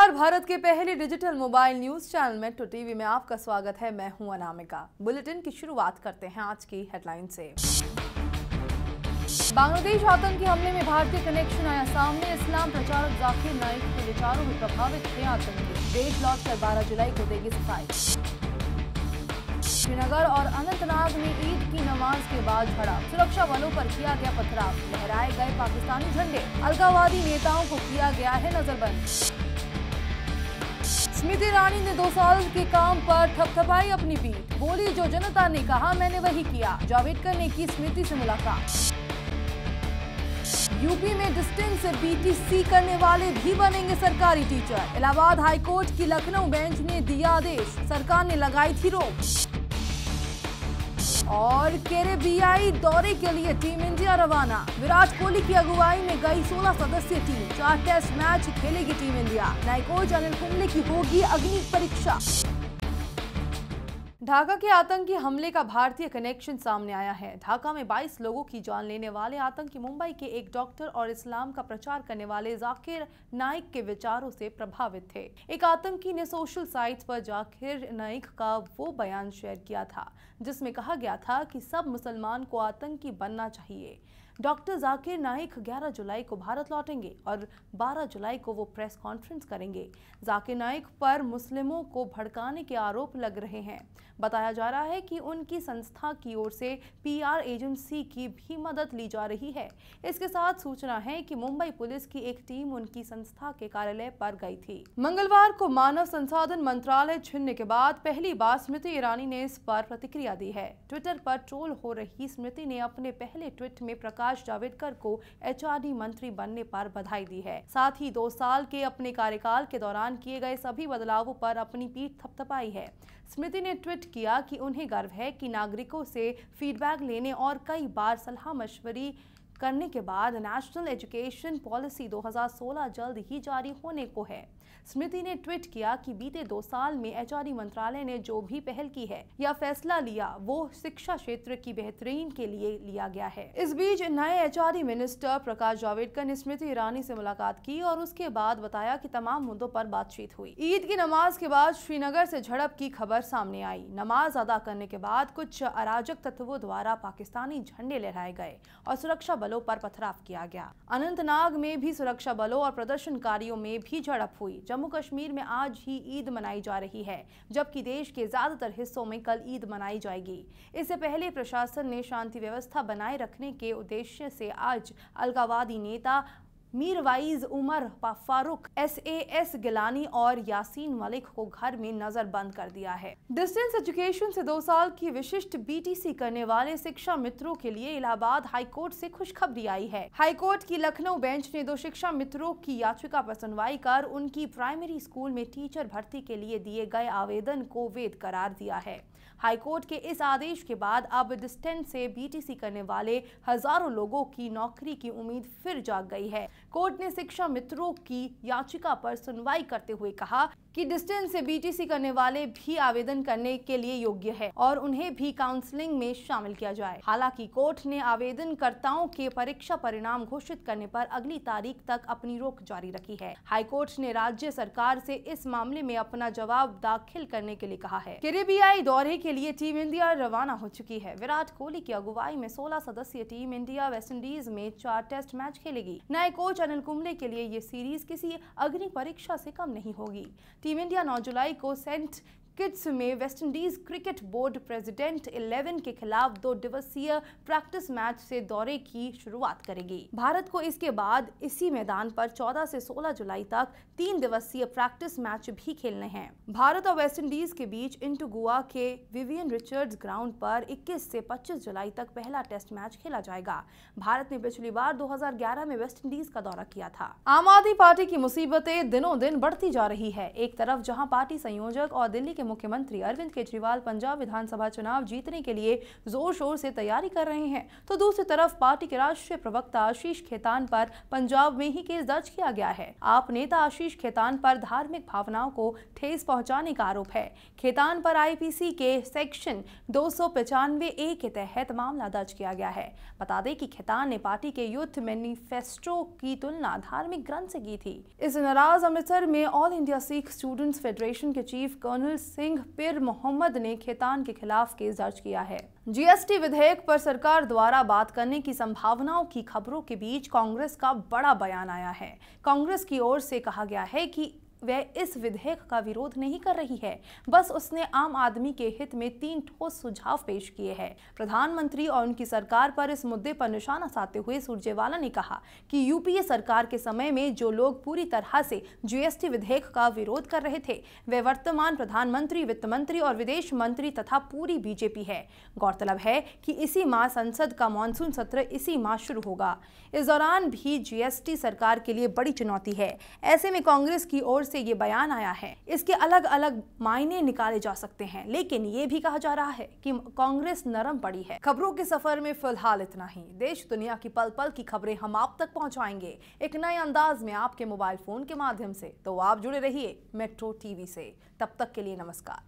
नमस्कार, भारत के पहले digital mobile news channel metro TV में आपका स्वागत है। मैं हूं अनामिका। बुलेटिन की शुरुआत करते हैं आज की हेडलाइन से। बांग्लादेश आतंकी हमले में भारतीय कनेक्शन आया सामने। इस्लाम प्रचारक जाकिर नाइक के विचारों में प्रभावित थे आतंकी। देश लौटकर 12 जुलाई को देगी सफाई। श्रीनगर और अनंतनाग में ईद की नमाज के बाद झड़प, सुरक्षा बलों पर किया गया पथराव, लहराए गए पाकिस्तानी झंडे, अलगाववादी नेताओं को किया गया है नजरबंद। स्मृति ईरानी ने 2 साल के काम पर थपथपाई अपनी पीठ, बोली जो जनता ने कहा मैंने वही किया। जावड़ेकर ने की स्मृति से मुलाकात। यूपी में डिस्टेंस से बीटीसी करने वाले भी बनेंगे सरकारी टीचर। इलाहाबाद हाईकोर्ट की लखनऊ बेंच ने दिया आदेश, सरकार ने लगाई थी रोक। और कैरेबियाई दौरे के लिए टीम इंडिया रवाना। विराट कोहली की अगुवाई में गई 16 सदस्यीय टीम। 4 टेस्ट मैच खेलेगी टीम इंडिया। नए कोच अनिल कुंबले की होगी अग्नि परीक्षा। ढाका के आतंकी हमले का भारतीय कनेक्शन सामने आया है। ढाका में 22 लोगों की जान लेने वाले आतंकी मुंबई के एक डॉक्टर और इस्लाम का प्रचार करने वाले जाकिर नाइक के विचारों से प्रभावित थे। एक आतंकी ने सोशल साइट्स पर जाकिर नाइक का वो बयान शेयर किया था जिसमें कहा गया था कि सब मुसलमान को आतंकी बनना चाहिए। डॉक्टर जाकिर नाइक 11 जुलाई को भारत लौटेंगे और 12 जुलाई को वो प्रेस कॉन्फ्रेंस करेंगे। जाकिर नाइक पर मुस्लिमों को भड़काने के आरोप लग रहे हैं। बताया जा रहा है कि उनकी संस्था की ओर से पीआर एजेंसी की भी मदद ली जा रही है। इसके साथ सूचना है कि मुंबई पुलिस की एक टीम उनकी संस्था के कार्यालय पर गई थी। मंगलवार को मानव संसाधन मंत्रालय छीनने के बाद पहली बार स्मृति ईरानी ने इस पर प्रतिक्रिया दी है। ट्विटर पर ट्रोल हो रही स्मृति ने अपने पहले ट्वीट में प्रकाश जावड़ेकर को एचआरडी मंत्री बनने पर बधाई दी है। साथ ही 2 साल के अपने कार्यकाल के दौरान किए गए सभी बदलावों पर अपनी पीठ थपथपाई है। स्मृति ने ट्वीट किया कि उन्हें गर्व है कि नागरिकों से फीडबैक लेने और कई बार सलाह मशवरे करने के बाद नेशनल एजुकेशन पॉलिसी 2016 जल्द ही जारी होने को है। स्मृति ने ट्वीट किया कि बीते 2 साल में एचआरडी मंत्रालय ने जो भी पहल की है या फैसला लिया वो शिक्षा क्षेत्र की बेहतरीन के लिए लिया गया है। इस बीच नए एचआरडी मिनिस्टर प्रकाश जावड़ेकर ने स्मृति ईरानी से मुलाकात की और उसके बाद बताया कि तमाम मुद्दों पर बातचीत हुई। ईद की नमाज के बाद श्रीनगर से झड़प की खबर सामने आई। नमाज अदा करने के बाद कुछ अराजक तत्वों द्वारा पाकिस्तानी झंडे लहराए गए और सुरक्षा बलों पर पथराव किया गया। अनंतनाग में भी सुरक्षा बलों और प्रदर्शनकारियों में भी झड़प हुई। जम्मू कश्मीर में आज ही ईद मनाई जा रही है, जबकि देश के ज्यादातर हिस्सों में कल ईद मनाई जाएगी। इससे पहले प्रशासन ने शांति व्यवस्था बनाए रखने के उद्देश्य से आज अलगाववादी नेता मीरवाइज उमर फारूक, एसएएस गिलानी और यासीन मलिक को घर में नजरबंद कर दिया है। डिस्टेंस एजुकेशन से 2 साल की विशिष्ट बीटीसी करने वाले शिक्षा मित्रों के लिए इलाहाबाद हाईकोर्ट से खुशखबरी आई है। हाईकोर्ट की लखनऊ बेंच ने 2 शिक्षा मित्रों की याचिका पर सुनवाई कर उनकी प्राइमरी स्कूल में टीचर भर्ती के लिए दिए गए आवेदन को वैध करार दिया है। हाईकोर्ट के इस आदेश के बाद अब डिस्टेंस से बीटीसी करने वाले हजारों लोगों की नौकरी की उम्मीद फिर जाग गई है। कोर्ट ने शिक्षा मित्रों की याचिका पर सुनवाई करते हुए कहा कि डिस्टेंस से बीटीसी करने वाले भी आवेदन करने के लिए योग्य है और उन्हें भी काउंसलिंग में शामिल किया जाए। हालांकि कोर्ट ने आवेदनकर्ताओं के परीक्षा परिणाम घोषित करने पर अगली तारीख तक अपनी रोक जारी रखी है। हाईकोर्ट ने राज्य सरकार से इस मामले में अपना जवाब दाखिल करने के लिए कहा है। कैरेबियाई दौरे के लिए टीम इंडिया रवाना हो चुकी है। विराट कोहली की अगुवाई में 16 सदस्यीय टीम इंडिया वेस्टइंडीज में 4 टेस्ट मैच खेलेगी। नए कोच अनिल कुंबले के लिए ये सीरीज किसी अग्नि परीक्षा से कम नहीं होगी। टीम इंडिया 9 जुलाई को सेंट किट्स में वेस्टइंडीज क्रिकेट बोर्ड प्रेसिडेंट 11 के खिलाफ 2 दिवसीय प्रैक्टिस मैच से दौरे की शुरुआत करेगी। भारत को इसके बाद इसी मैदान पर 14 से 16 जुलाई तक 3 दिवसीय प्रैक्टिस मैच भी खेलने हैं। भारत और वेस्टइंडीज के बीच इंटुगुआ के विवियन रिचर्ड्स ग्राउंड पर 21 से 25 जुलाई तक पहला टेस्ट मैच खेला जाएगा। भारत ने पिछली बार 2011 में वेस्टइंडीज का दौरा किया था। आम आदमी पार्टी की मुसीबतें दिनों दिन बढ़ती जा रही है। एक तरफ जहां पार्टी संयोजक और दिल्ली के मुख्यमंत्री अरविंद केजरीवाल पंजाब विधानसभा चुनाव जीतने के लिए जोर शोर से तैयारी कर रहे हैं, तो दूसरी तरफ पार्टी के राष्ट्रीय प्रवक्ता आशीष खेतान पर पंजाब में ही केस दर्ज किया गया है। आप नेता आशीष खेतान पर धार्मिक भावनाओं को ठेस पहुंचाने का आरोप है। खेतान पर आईपीसी के सेक्शन 295A के तहत मामला दर्ज किया गया है। बता दें कि खेतान ने पार्टी के यूथ मैनिफेस्टो की तुलना धार्मिक ग्रंथ से की थी। इस नाराज अमृतसर में all India Sikh students federation के चीफ कर्नल सिंह पिर मोहम्मद ने खेतान के खिलाफ केस दर्ज किया है। जीएसटी विधेयक पर सरकार द्वारा बात करने की संभावनाओं की खबरों के बीच कांग्रेस का बड़ा बयान आया है। कांग्रेस की ओर से कहा गया है कि वह इस विधेयक का विरोध नहीं कर रही है, बस उसने आम आदमी के हित में 3 ठोस सुझाव पेश किए हैं। प्रधानमंत्री और उनकी सरकार पर इस मुद्दे पर निशाना साधते हुए सुरजेवाला ने कहा कि यूपीए सरकार के समय में जो लोग पूरी तरह से जीएसटी विधेयक का विरोध कर रहे थे, वे वर्तमान प्रधानमंत्री, वित्त मंत्री और विदेश मंत्री तथा पूरी बीजेपी है। गौरतलब है कि इसी माह संसद का मानसून सत्र इसी माह शुरू होगा। इस दौरान भी जीएसटी सरकार के लिए बड़ी चुनौती है। ऐसे में कांग्रेस की ओर से ये बयान आया है। इसके अलग अलग मायने निकाले जा सकते हैं, लेकिन ये भी कहा जा रहा है कि कांग्रेस नरम पड़ी है। खबरों के सफर में फिलहाल इतना ही। देश दुनिया की पल पल की खबरें हम आप तक पहुंचाएंगे एक नए अंदाज में आपके मोबाइल फोन के माध्यम से। तो आप जुड़े रहिए मेट्रो टीवी से। तब तक के लिए नमस्कार।